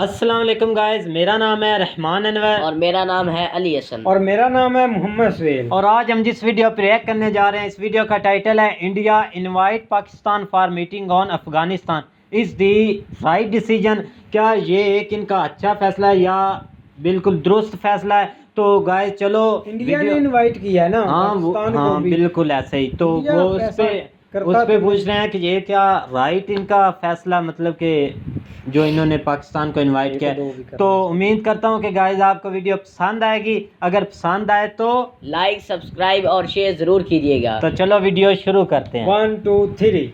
अस्सलाम वालेकुम गाइस, मेरा नाम है रहमान अनवर और मेरा नाम है अली हसन और मेरा नाम है मोहम्मद सुहेल। और आज हम जिस वीडियो पर रिएक्ट करने जा रहे हैं, इस वीडियो का टाइटल है India invite Pakistan for meeting on Afghanistan is the right decision. क्या ये एक इनका अच्छा फैसला है या बिल्कुल दुरुस्त फैसला है? तो गाइस चलो, इंडिया ने इनवाइट किया है ना पाकिस्तान को भी। बिल्कुल ऐसे ही। तो इंडिया वो उस पे पूछ रहे हैं कि ये क्या राइट इनका फैसला, मतलब कि जो इन्होंने पाकिस्तान को इनवाइट किया। तो उम्मीद करता हूँ कि गाइस आपको वीडियो पसंद आएगी। अगर पसंद आए तो लाइक, सब्सक्राइब और शेयर जरूर कीजिएगा। तो चलो वीडियो शुरू करते हैं। 1 2 3।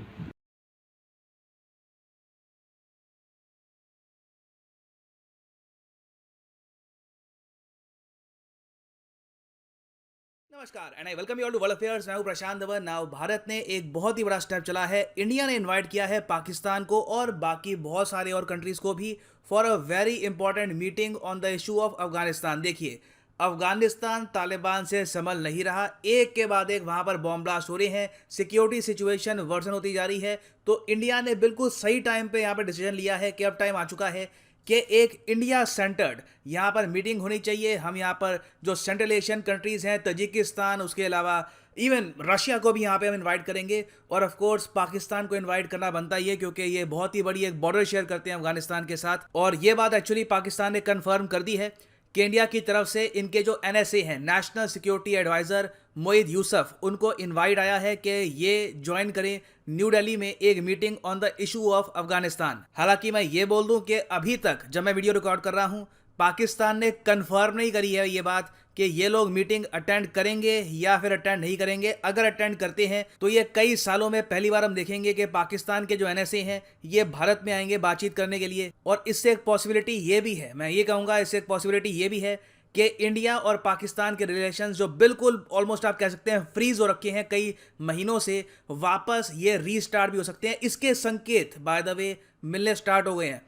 नमस्कार and I welcome you all to world affairs. मैं हूं प्रशांत धवन। नाउ भारत ने एक बहुत ही बड़ा स्टेप चला है। इंडिया ने इनवाइट किया है पाकिस्तान को और बाकी बहुत सारे और कंट्रीज को भी for a very important meeting on the issue of Afghanistan. देखिए, अफगानिस्तान तालिबान से संभल नहीं रहा, एक के बाद एक वहां पर बॉम्ब ब्लास्ट हो रहे हैं, सिक्योरिटी सिचुएशन वर्सन होती जा रही है। तो इंडिया ने बिल्कुल सही टाइम पे यहाँ पर डिसीजन लिया है कि अब टाइम आ चुका है कि एक इंडिया सेंटर्ड यहाँ पर मीटिंग होनी चाहिए। हम यहाँ पर जो सेंट्रल एशियन कंट्रीज़ हैं, तजिकिस्तान, उसके अलावा इवन रशिया को भी यहाँ पे हम इनवाइट करेंगे और ऑफ कोर्स पाकिस्तान को इनवाइट करना बनता ही है क्योंकि ये बहुत ही बड़ी एक बॉर्डर शेयर करते हैं अफगानिस्तान के साथ। और ये बात एक्चुअली पाकिस्तान ने कंफर्म कर दी है कि इंडिया की तरफ से इनके जो NSA हैं, national security adviser Moeed Yusuf, उनको इनवाइट आया है कि ये ज्वाइन करें न्यू दिल्ली में एक meeting on the issue of Afghanistan. हालांकि मैं ये बोल दूं कि अभी तक जब मैं वीडियो रिकॉर्ड कर रहा हूं, पाकिस्तान ने कंफर्म नहीं करी है ये बात कि ये लोग मीटिंग अटेंड करेंगे या फिर अटेंड नहीं करेंगे। अगर अटेंड करते हैं तो ये कई सालों में पहली बार हम देखेंगे कि पाकिस्तान के जो NSA हैं ये भारत में आएंगे बातचीत करने के लिए। और इससे एक पॉसिबिलिटी ये भी है, मैं ये कहूँगा, इससे एक पॉसिबिलिटी ये भी है कि इंडिया और पाकिस्तान के रिलेशंस जो बिल्कुल ऑलमोस्ट आप कह सकते हैं फ्रीज हो रखे हैं कई महीनों से, वापस ये रीस्टार्ट भी हो सकते हैं। इसके संकेत बाय द वे मिलने स्टार्ट हो गए हैं।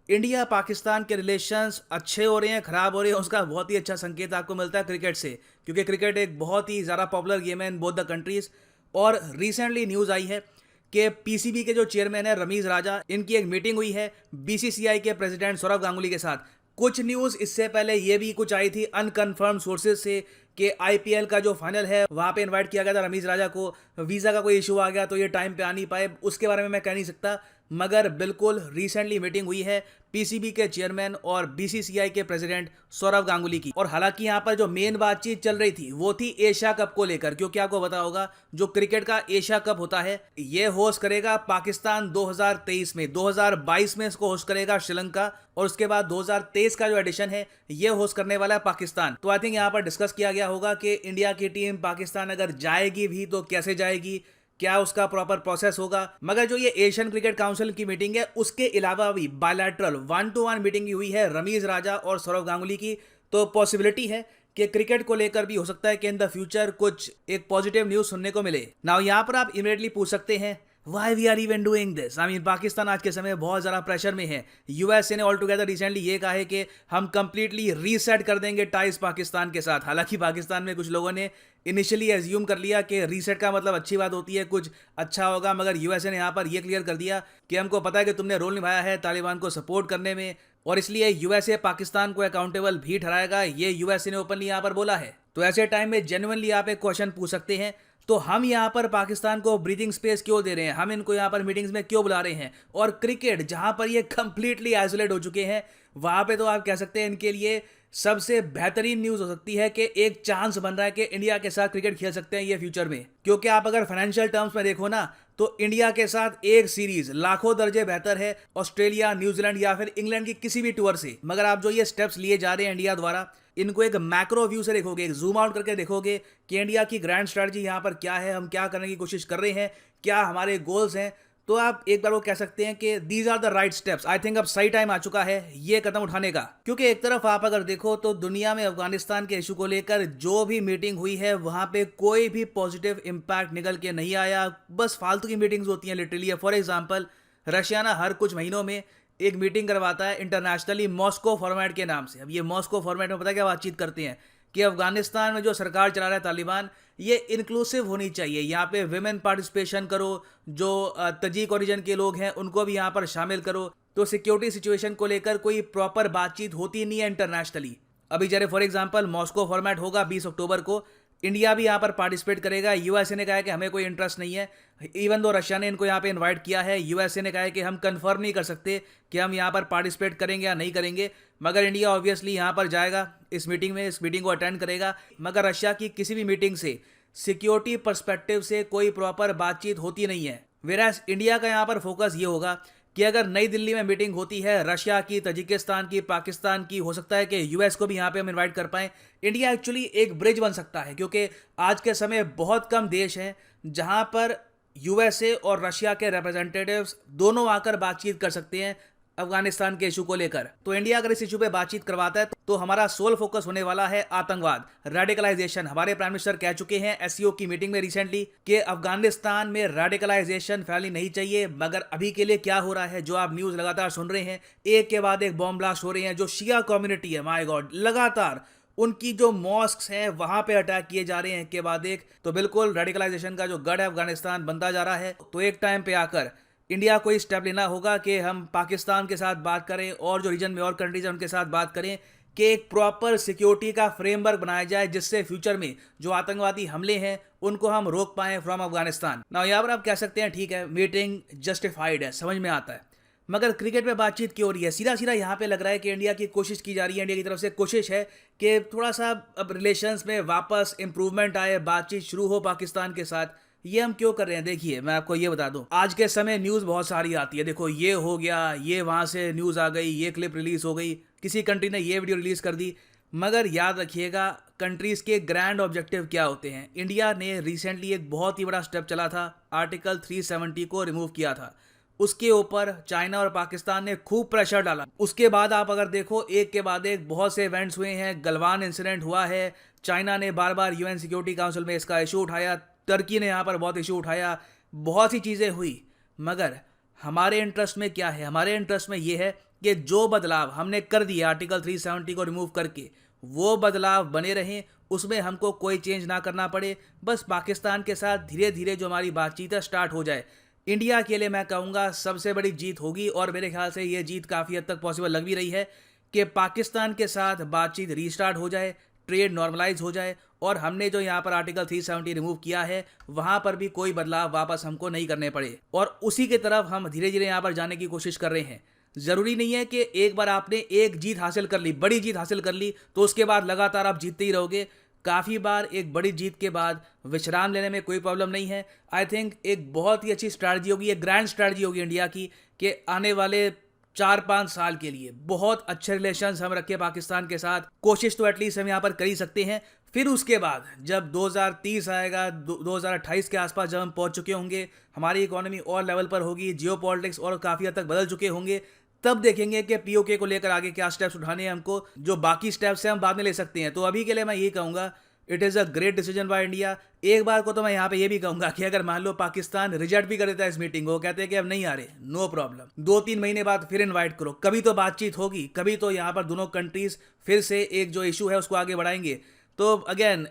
इंडिया पाकिस्तान के रिलेशंस अच्छे हो रहे हैं, खराब हो रहे हैं, उसका बहुत ही अच्छा संकेत आपको मिलता है क्रिकेट से, क्योंकि क्रिकेट एक बहुत ही ज़्यादा पॉपुलर गेम है इन बोथ द कंट्रीज़। और रिसेंटली न्यूज़ आई है कि PCB के जो चेयरमैन है रमीज़ राजा, इनकी एक मीटिंग हुई है BCCI के प्रेसिडेंट सौरव गांगुली के साथ। कुछ न्यूज़ इससे पहले ये भी कुछ आई थी अनकन्फर्म सोर्सेज से कि IPL का जो फाइनल है वहाँ पे इनवाइट किया गया था रमीज़ राजा को। वीज़ा का कोई इशू आ गया तो ये टाइम पे आ नहीं पाए, उसके बारे में मैं कह नहीं सकता, मगर बिल्कुल रिसेंटली मीटिंग हुई है PCB के चेयरमैन और BCCI के प्रेसिडेंट सौरव गांगुली की। और हालांकि यहाँ पर जो मेन बातचीत चल रही थी वो थी एशिया कप को लेकर, क्योंकि आपको पता होगा जो क्रिकेट का एशिया कप होता है ये होस्ट करेगा पाकिस्तान 2023 में, 2022 में इसको होस्ट करेगा श्रीलंका, और उसके बाद 2023 का जो एडिशन है ये होस्ट करने वाला है पाकिस्तान। तो आई थिंक यहाँ पर डिस्कस किया गया होगा कि इंडिया की टीम पाकिस्तान अगर जाएगी भी तो कैसे जाएगी, क्या उसका प्रॉपर प्रोसेस होगा। मगर जो ये एशियन क्रिकेट काउंसिल की मीटिंग है उसके अलावा भी बायलैटरल 1-to-1 मीटिंग हुई है रमीज़ राजा और सौरव गांगुली की। तो पॉसिबिलिटी है कि क्रिकेट को लेकर भी हो सकता है कि इन द फ्यूचर कुछ एक पॉजिटिव न्यूज़ सुनने को मिले। नाउ यहाँ पर आप इमीडिएटली पूछ सकते हैं why we are even doing this. I mean Pakistan आज के समय बहुत ज़्यादा प्रेशर में है। USA ने ऑल टुगेदर रिसेंटली ये कहा है कि हम कंप्लीटली रीसेट कर देंगे टाइज पाकिस्तान के साथ। हालांकि पाकिस्तान में कुछ लोगों ने इनिशियली एज्यूम कर लिया कि रीसेट का मतलब अच्छी बात होती है, कुछ अच्छा होगा, मगर USA ने यहाँ पर यह क्लियर कर दिया कि हमको पता है कि तुमने रोल निभाया है तालिबान को सपोर्ट करने में, और इसलिए USA पाकिस्तान को अकाउंटेबल भी ठहराएगा। ये USA ने ओपनली यहाँ पर बोला है। तो ऐसे टाइम में जेन्युइनली आप एक क्वेश्चन पूछ सकते हैं, तो हम यहाँ पर पाकिस्तान को ब्रीथिंग स्पेस क्यों दे रहे हैं, हम इनको यहाँ पर मीटिंग्स में क्यों बुला रहे हैं? और क्रिकेट जहाँ पर ये कंप्लीटली आइसोलेट हो चुके हैं, वहाँ पे तो आप कह सकते हैं इनके लिए सबसे बेहतरीन न्यूज़ हो सकती है कि एक चांस बन रहा है कि इंडिया के साथ क्रिकेट खेल सकते हैं ये फ्यूचर में। क्योंकि आप अगर फाइनेंशियल टर्म्स में देखो ना, तो इंडिया के साथ एक सीरीज लाखों दर्जे बेहतर है ऑस्ट्रेलिया, न्यूजीलैंड या फिर इंग्लैंड की किसी भी टूर से। मगर आप जो ये स्टेप्स लिए जा रहे हैं इंडिया द्वारा, इनको एक मैक्रो व्यू से देखोगे, एक जूम आउट करके देखोगे कि इंडिया की ग्रैंड स्ट्रैटेजी यहाँ पर क्या है, हम क्या करने की कोशिश कर रहे हैं, क्या हमारे गोल्स हैं, तो आप एक बार वो कह सकते हैं कि these are the right steps. I think अब सही टाइम आ चुका है ये कदम उठाने का। क्योंकि एक तरफ आप अगर देखो तो दुनिया में अफगानिस्तान के इशू को लेकर जो भी मीटिंग हुई है वहां पे कोई भी पॉजिटिव इम्पैक्ट निकल के नहीं आया, बस फालतू की मीटिंग्स होती हैं लिटरली। फॉर एग्जाम्पल, रशिया ना हर कुछ महीनों में एक मीटिंग करवाता है इंटरनेशनली मॉस्को फॉर्मेट के नाम से। अब ये मॉस्को फॉर्मेट में पता क्या बातचीत करते हैं कि अफगानिस्तान में जो सरकार चला रहा है तालिबान, ये इंक्लूसिव होनी चाहिए। यहाँ पे विमेन पार्टिसिपेशन करो, जो तजीक ओरिजिन के लोग हैं उनको भी यहाँ पर शामिल करो। तो सिक्योरिटी सिचुएशन को लेकर कोई प्रॉपर बातचीत होती नहीं है इंटरनेशनली। अभी जैसे फॉर एग्जांपल मॉस्को फॉर्मेट होगा 20 अक्टूबर को, इंडिया भी यहाँ पर पार्टिसिपेट करेगा। यूएसए ने कहा है कि हमें कोई इंटरेस्ट नहीं है, इवन दो रशिया ने इनको यहाँ पे इनवाइट किया है। यूएसए ने कहा है कि हम कंफर्म नहीं कर सकते कि हम यहाँ पर पार्टिसिपेट करेंगे या नहीं करेंगे, मगर इंडिया ऑब्वियसली यहाँ पर जाएगा इस मीटिंग में, इस मीटिंग को अटेंड करेगा। मगर रशिया की किसी भी मीटिंग से सिक्योरिटी पर्सपेक्टिव से कोई प्रॉपर बातचीत होती नहीं है। वेराज इंडिया का यहाँ पर फोकस ये होगा कि अगर नई दिल्ली में मीटिंग होती है रशिया की, तजिकिस्तान की, पाकिस्तान की, हो सकता है कि यूएस को भी यहाँ पे हम इनवाइट कर पाएं। इंडिया एक्चुअली एक ब्रिज बन सकता है, क्योंकि आज के समय बहुत कम देश हैं जहाँ पर यूएसए और रशिया के रिप्रेजेंटेटिव्स दोनों आकर बातचीत कर सकते हैं अफगानिस्तान के इशू को लेकर। तो इंडिया अगर इस इशू पे बातचीत करवाता है तो हमारा सोल फोकस होने वाला है आतंकवाद, रेडिकलाइजेशन। हमारे प्राइम मिनिस्टर कह चुके हैं एससीओ की मीटिंग में रिसेंटली कि अफगानिस्तान में रेडिकलाइजेशन फैलनी नहीं चाहिए। मगर अभी के लिए क्या हो रहा है, जो आप न्यूज लगातार सुन रहे हैं, एक के बाद एक बॉम्ब ब्लास्ट हो रहे हैं। जो शिया कम्युनिटी है, माय गॉड, लगातार उनकी जो मॉस्क्स हैं वहां पे अटैक किए जा रहे हैं एक के बाद एक। तो बिल्कुल रेडिकलाइजेशन का जो गढ़ है अफगानिस्तान बनता जा रहा है। तो एक टाइम पे आकर इंडिया को स्टेप लेना होगा कि हम पाकिस्तान के साथ बात करें और जो रीजन में और कंट्रीज हैं उनके साथ बात करें कि एक प्रॉपर सिक्योरिटी का फ्रेमवर्क बनाया जाए, जिससे फ्यूचर में जो आतंकवादी हमले हैं उनको हम रोक पाएं फ्रॉम अफगानिस्तान। ना यहाँ पर आप कह सकते हैं ठीक है, मीटिंग जस्टिफाइड है, समझ में आता है, मगर क्रिकेट में बातचीत क्यों हो रही है? सीधा सीधा यहाँ पे लग रहा है कि इंडिया की कोशिश की जा रही है, इंडिया की तरफ से कोशिश है कि थोड़ा सा अब रिलेशंस में वापस इंप्रूवमेंट आए, बातचीत शुरू हो पाकिस्तान के साथ। ये हम क्यों कर रहे हैं? देखिए मैं आपको ये बता दूं, आज के समय न्यूज़ बहुत सारी आती है। देखो ये हो गया, ये वहाँ से न्यूज़ आ गई, ये क्लिप रिलीज हो गई, किसी कंट्री ने ये वीडियो रिलीज कर दी। मगर याद रखिएगा कंट्रीज़ के ग्रैंड ऑब्जेक्टिव क्या होते हैं। इंडिया ने रिसेंटली एक बहुत ही बड़ा स्टेप चला था, आर्टिकल 370 को रिमूव किया था। उसके ऊपर चाइना और पाकिस्तान ने खूब प्रेशर डाला। उसके बाद आप अगर देखो एक के बाद एक बहुत से इवेंट्स हुए हैं। गलवान इंसिडेंट हुआ है, चाइना ने बार बार यूएन सिक्योरिटी काउंसिल में इसका इशू उठाया, टर्की ने यहाँ पर बहुत इशू उठाया, बहुत सी चीज़ें हुई। मगर हमारे इंटरेस्ट में क्या है? हमारे इंटरेस्ट में ये है कि जो बदलाव हमने कर दिए आर्टिकल 370 को रिमूव करके, वो बदलाव बने रहें, उसमें हमको कोई चेंज ना करना पड़े। बस पाकिस्तान के साथ धीरे धीरे जो हमारी बातचीत है स्टार्ट हो जाए। इंडिया के लिए मैं कहूँगा सबसे बड़ी जीत होगी, और मेरे ख्याल से ये जीत काफ़ी हद तक पॉसिबल लग भी रही है कि पाकिस्तान के साथ बातचीत रीस्टार्ट हो जाए, ट्रेड नॉर्मलाइज हो जाए, और हमने जो यहाँ पर आर्टिकल 370 रिमूव किया है वहाँ पर भी कोई बदलाव वापस हमको नहीं करने पड़े, और उसी की तरफ हम धीरे धीरे यहाँ पर जाने की कोशिश कर रहे हैं। ज़रूरी नहीं है कि एक बार आपने एक जीत हासिल कर ली, बड़ी जीत हासिल कर ली, तो उसके बाद लगातार आप जीतते ही रहोगे। काफ़ी बार एक बड़ी जीत के बाद विश्राम लेने में कोई प्रॉब्लम नहीं है। आई थिंक एक बहुत ही अच्छी स्ट्रैटेजी होगी, एक ग्रैंड स्ट्रैटेजी होगी इंडिया की कि आने वाले 4-5 साल के लिए बहुत अच्छे रिलेशंस हम रखें पाकिस्तान के साथ। कोशिश तो एटलीस्ट हम यहाँ पर कर ही सकते हैं। फिर उसके बाद जब 2030 आएगा, 2028 के आसपास जब हम पहुँच चुके होंगे, हमारी इकोनॉमी और लेवल पर होगी, जियोपॉलिटिक्स और काफ़ी हद तक बदल चुके होंगे, तब देखेंगे कि पीओके को लेकर आगे क्या स्टेप्स उठाने हैं हमको। जो बाकी स्टेप्स हैं हम बाद में ले सकते हैं। तो अभी के लिए मैं यही कहूँगा, it is a great decision by India. एक बार को तो मैं यहाँ पे ये भी कहूँगा कि अगर मान लो पाकिस्तान रिजेक्ट भी कर देता है इस मीटिंग को, कहते हैं कि अब नहीं आ रहे, नो प्रॉब्लम, 2-3 महीने बाद फिर इन्वाइट करो, कभी तो बातचीत होगी, कभी तो यहाँ पर दोनों कंट्रीज फिर से एक जो इशू है उसको आगे बढ़ाएंगे। तो अगेन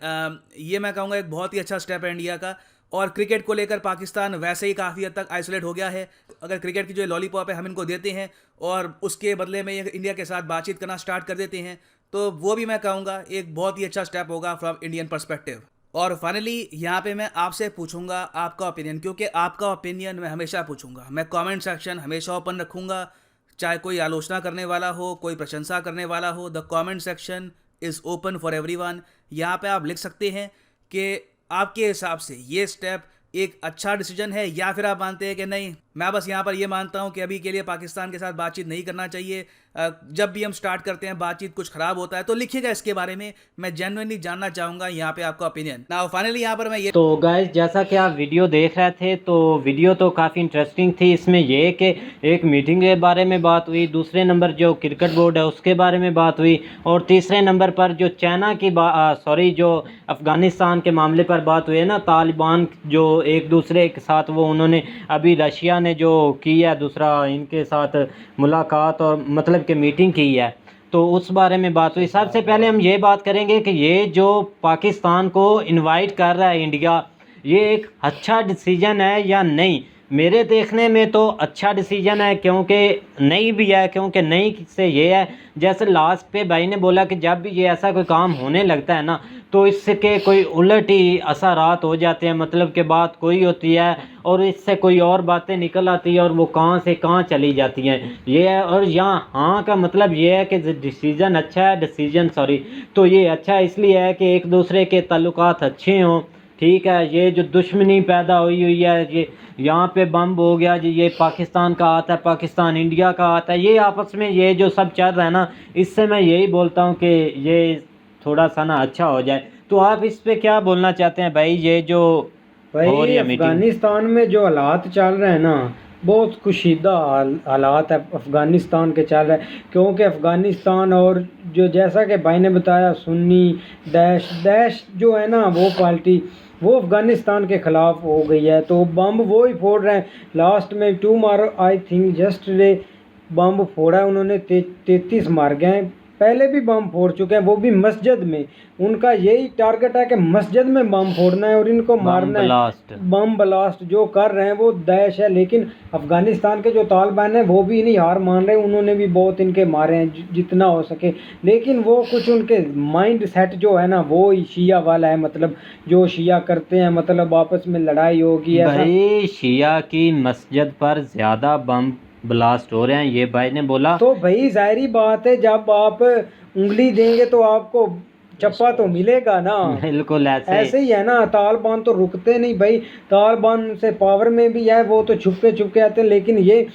ये मैं कहूँगा एक बहुत ही अच्छा स्टेप है इंडिया का। और क्रिकेट को लेकर पाकिस्तान वैसे ही काफ़ी हद तक आइसोलेट हो गया है। अगर क्रिकेट की जो लॉलीपॉप है हम इनको देते हैं और उसके बदले में इंडिया के साथ बातचीत करना स्टार्ट कर देते हैं, तो वो भी मैं कहूँगा एक बहुत ही अच्छा स्टेप होगा फ्रॉम इंडियन पर्सपेक्टिव। और फाइनली यहाँ पे मैं आपसे पूछूंगा आपका ओपिनियन, क्योंकि आपका ओपिनियन मैं हमेशा पूछूंगा। मैं कमेंट सेक्शन हमेशा ओपन रखूँगा, चाहे कोई आलोचना करने वाला हो, कोई प्रशंसा करने वाला हो, the comment section is open for everyone. यहाँ पे आप लिख सकते हैं कि आपके हिसाब से ये स्टेप एक अच्छा डिसीजन है, या फिर आप मानते हैं कि नहीं, मैं बस यहाँ पर ये मानता हूँ कि अभी के लिए पाकिस्तान के साथ बातचीत नहीं करना चाहिए। जब भी हम स्टार्ट करते हैं बातचीत कुछ खराब होता है, तो लिखिएगा इसके बारे में, मैं जेन्युइनली जानना चाहूँगा यहाँ पे आपका ओपिनियन। नाउ फाइनली यहाँ पर मैं ये, तो गाइस जैसा कि आप वीडियो देख रहे थे, तो वीडियो तो काफ़ी इंटरेस्टिंग थी। इसमें ये कि एक मीटिंग के बारे में बात हुई, दूसरे नंबर जो क्रिकेट बोर्ड है उसके बारे में बात हुई, और तीसरे नंबर पर जो चाइना की जो अफ़गानिस्तान के मामले पर बात हुई है ना, तालिबान जो एक दूसरे के साथ वो उन्होंने अभी रशिया ने जो की है दूसरा इनके साथ मुलाकात और मतलब कि मीटिंग की है, तो तो उस बारे में बात हुई। सबसे पहले हम ये बात करेंगे कि ये जो पाकिस्तान को इनवाइट कर रहा है इंडिया, ये एक अच्छा डिसीजन है या नहीं। मेरे देखने में तो अच्छा डिसीजन है, क्योंकि नहीं भी है, क्योंकि नहीं से ये है, जैसे लास्ट पे भाई ने बोला कि जब भी ये ऐसा कोई काम होने लगता है ना, तो इसके कोई उलट ही असरात हो जाते हैं, मतलब कि बात कोई होती है और इससे कोई और बातें निकल आती है और वो कहाँ से कहाँ चली जाती हैं। ये है, और यहाँ हाँ का मतलब ये है कि डिसीज़न अच्छा है, तो ये अच्छा इसलिए है कि एक दूसरे के ताल्लुकात अच्छे हों, ठीक है। ये जो दुश्मनी पैदा हुई है, ये यहाँ पे बम्ब हो गया जी, ये पाकिस्तान का आता है, पाकिस्तान इंडिया का आता है, ये आपस में ये जो सब चल रहा है ना, इससे मैं यही बोलता हूँ कि ये थोड़ा सा ना अच्छा हो जाए। तो आप इस पे क्या बोलना चाहते हैं भाई? ये जो भाई अफगानिस्तान में जो हालात चल रहे हैं ना, बहुत कुशीदा हालात है अफ़गानिस्तान के चल रहे हैं। क्योंकि अफ़गानिस्तान और जो जैसा कि भाई ने बताया सुन्नी दैश जो है ना, वो पार्टी वो अफ़गानिस्तान के ख़िलाफ़ हो गई है, तो बम वो ही फोड़ रहे हैं। लास्ट में टुमारो आई थिंक यस्टरडे बम फोड़ा है उन्होंने, 33 मार गए हैं। पहले भी बम फोड़ चुके हैं, वो भी मस्जिद में। उनका यही टारगेट है कि मस्जिद में बम फोड़ना है और इनको मारना है। बम ब्लास्ट जो कर रहे हैं वो दैश है। लेकिन अफ़गानिस्तान के जो तालिबान हैं वो भी नहीं हार मान रहे, उन्होंने भी बहुत इनके मारे हैं जितना हो सके। लेकिन वो कुछ उनके माइंड सेट जो है ना, वो शिया वाला है, मतलब जो शिया करते हैं, मतलब आपस में लड़ाई होगी। भाई शिया की मस्जिद पर ज़्यादा बम ब्लास्ट हो रहे हैं, ये भाई ने बोला। तो भाई जाहिर बात है, जब आप उंगली देंगे तो आपको चप्पा तो मिलेगा ना। बिल्कुल ऐसे ही है ना। तालिबान तो रुकते नहीं भाई, तालिबान से पावर में भी है, वो तो छुपके आते हैं, लेकिन ये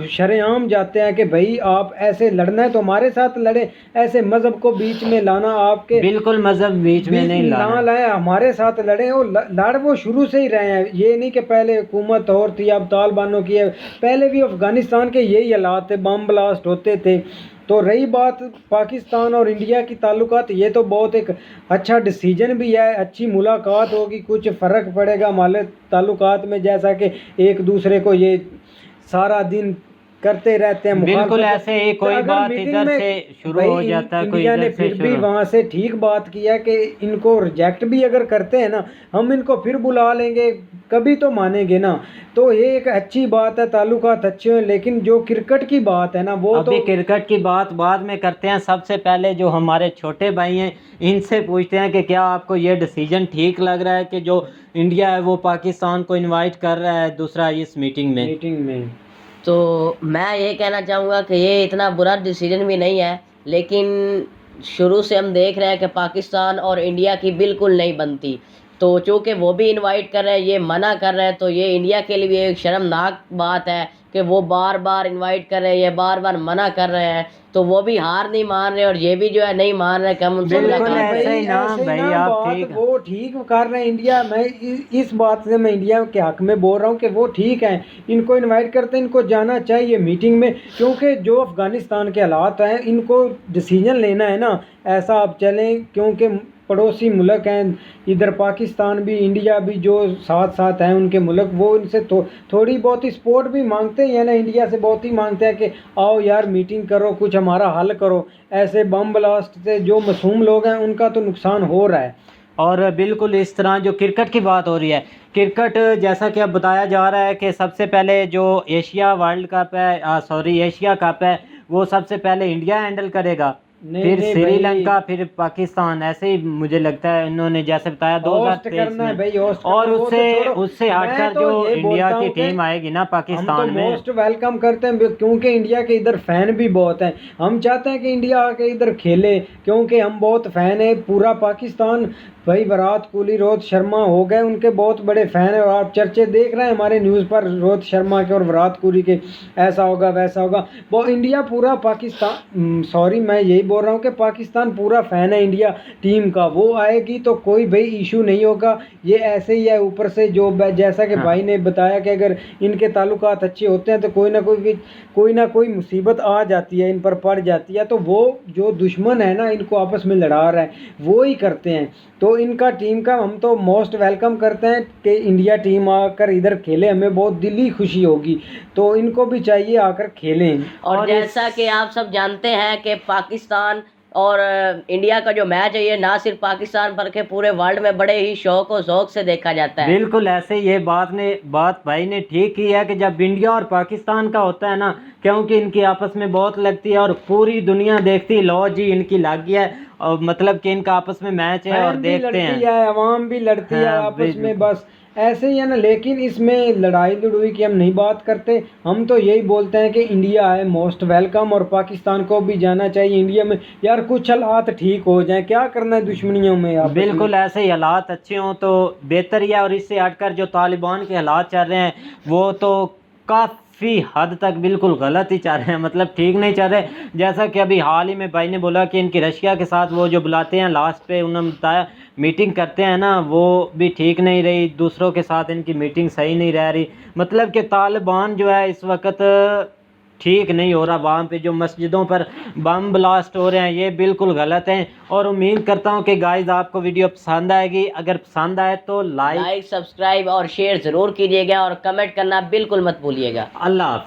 शरेआम जाते हैं कि भाई आप ऐसे लड़ना है तो हमारे साथ लड़े। ऐसे मजहब को बीच में लाना, आपके बिल्कुल मजहब बीच में नहीं ना लाए, हमारे साथ लड़े। और लड़ वो शुरू से ही रहे हैं, ये नहीं कि पहले हुकूमत और थी अब तालिबानों की है। पहले भी अफगानिस्तान के यही हालात थे, बम ब्लास्ट होते थे। तो रही बात पाकिस्तान और इंडिया की ताल्लुकात, ये तो बहुत एक अच्छा डिसीजन भी है, अच्छी मुलाकात होगी, कुछ फ़र्क पड़ेगा हमारे ताल्लुकात में। जैसा कि एक दूसरे को ये सारा दिन करते रहते हैं, बिल्कुल ऐसे ही कोई बात इधर से शुरू हो जाता है, कोई इंडिया ने फिर भी वहाँ से ठीक बात किया कि इनको रिजेक्ट भी अगर करते हैं ना, हम इनको फिर बुला लेंगे, कभी तो मानेंगे ना। तो ये एक अच्छी बात है, ताल्लुकात अच्छे हैं। लेकिन जो क्रिकेट की बात है ना, वो अभी तो क्रिकेट की बात बाद में करते हैं। सबसे पहले जो हमारे छोटे भाई हैं, इनसे पूछते हैं कि क्या आपको ये डिसीजन ठीक लग रहा है कि जो इंडिया है वो पाकिस्तान को इन्वाइट कर रहा है दूसरा इस मीटिंग में? तो मैं ये कहना चाहूँगा कि ये इतना बुरा डिसीजन भी नहीं है, लेकिन शुरू से हम देख रहे हैं कि पाकिस्तान और इंडिया की बिल्कुल नहीं बनती। तो चूँकि वो भी इनवाइट कर रहे हैं, ये मना कर रहे हैं, तो ये इंडिया के लिए भी एक शर्मनाक बात है कि वो बार बार इनवाइट कर रहे हैं, ये बार बार मना कर रहे हैं। तो वो भी हार नहीं मान रहे और ये भी जो है नहीं मान रहे कि हम उनसे वो ठीक कर रहे हैं। इंडिया, मैं इस बात से मैं इंडिया के हक में बोल रहा हूँ कि वो ठीक है, इनको इनवाइट करते हैं, इनको जाना चाहिए मीटिंग में। क्योंकि जो अफ़गानिस्तान के हालात हैं, इनको डिसीजन लेना है ना, ऐसा आप चलें। क्योंकि पड़ोसी मुल्क हैं इधर, पाकिस्तान भी इंडिया भी जो साथ साथ हैं उनके मुल्क, वो इनसे थोड़ी बहुत ही सपोर्ट भी मांगते हैं ना, इंडिया से बहुत ही मांगते हैं कि आओ यार मीटिंग करो, कुछ हमारा हल करो। ऐसे बम ब्लास्ट से जो मासूम लोग हैं उनका तो नुकसान हो रहा है। और बिल्कुल इस तरह जो क्रिकेट की बात हो रही है, क्रिकेट जैसा कि अब बताया जा रहा है कि सबसे पहले जो एशिया कप है वो सबसे पहले इंडिया हैंडल करेगा, फिर श्रीलंका, फिर पाकिस्तान। ऐसे ही मुझे लगता है इन्होंने जैसे बताया 2023 में। और उससे हटकर जो इंडिया की टीम आएगी ना पाकिस्तान में, मोस्ट वेलकम करते हैं। क्योंकि इंडिया के इधर फैन भी बहुत हैं, हम चाहते हैं कि इंडिया आके इधर खेले, क्योंकि हम बहुत फैन है। पूरा पाकिस्तान भाई, विराट कोहली, रोहित शर्मा हो गए, उनके बहुत बड़े फ़ैन हैं। और आप चर्चे देख रहे हैं हमारे न्यूज़ पर रोहित शर्मा के और विराट कोहली के, ऐसा होगा वैसा होगा। वो इंडिया पूरा पाकिस्तान, सॉरी मैं यही बोल रहा हूँ कि पाकिस्तान पूरा फ़ैन है इंडिया टीम का। वो आएगी तो कोई भाई इशू नहीं होगा। ये ऐसे ही है, ऊपर से जो जैसा कि भाई ने बताया कि अगर इनके ताल्लुकात अच्छे होते हैं तो कोई ना कोई मुसीबत आ जाती है, इन पर पड़ जाती है। तो वो जो दुश्मन है ना, इनको आपस में लड़ा रहा है, वो ही करते हैं। तो इनका टीम का हम तो मोस्ट वेलकम करते हैं कि इंडिया टीम आकर इधर खेले, हमें बहुत दिली खुशी होगी। तो इनको भी चाहिए आकर खेलें। और जैसा कि आप सब जानते हैं कि पाकिस्तान पाकिस्तान और इंडिया का जो मैच है ये ना सिर्फ पाकिस्तान बल्कि पूरे वर्ल्ड में बड़े ही शौक और ज़ौक से देखा जाता है। बिल्कुल ऐसे ये बात भाई ने ठीक की है कि जब इंडिया और पाकिस्तान का होता है ना, क्योंकि इनकी आपस में बहुत लगती है और पूरी दुनिया देखती है, लो जी इनकी लग गया है, और मतलब कि इनका आपस में मैच है और फैन भी देखते लड़ती हैं। है, अवाम भी लड़ती है हाँ, आपस बिल्कुल। में, बस ऐसे ही है ना। लेकिन इसमें लड़ाई लड़ुई की हम नहीं बात करते, हम तो यही बोलते हैं कि इंडिया है मोस्ट वेलकम और पाकिस्तान को भी जाना चाहिए इंडिया में। यार कुछ हालात ठीक हो जाए, क्या करना है दुश्मनियों में आपस में। बिल्कुल ऐसे ही हालात अच्छे हों तो बेहतर ही है। और इससे हटकर जो तालिबान के हालात चल रहे हैं वो तो काफ़ी हद तक बिल्कुल गलत ही चल रहे हैं, मतलब ठीक नहीं चल रहे। जैसा कि अभी हाल ही में भाई ने बोला कि इनकी रशिया के साथ वो जो बुलाते हैं लास्ट पे, उन्होंने बताया मीटिंग करते हैं ना, वो भी ठीक नहीं रही, दूसरों के साथ इनकी मीटिंग सही नहीं रह रही। मतलब कि तालिबान जो है इस वक्त ठीक नहीं हो रहा। वहाँ पे जो मस्जिदों पर बम ब्लास्ट हो रहे हैं ये बिल्कुल गलत हैं। और उम्मीद करता हूँ कि गाइस आपको वीडियो पसंद आएगी। अगर पसंद आए तो लाइक, सब्सक्राइब और शेयर ज़रूर कीजिएगा और कमेंट करना बिल्कुल मत भूलिएगा। अल्लाह हाफ़िज़।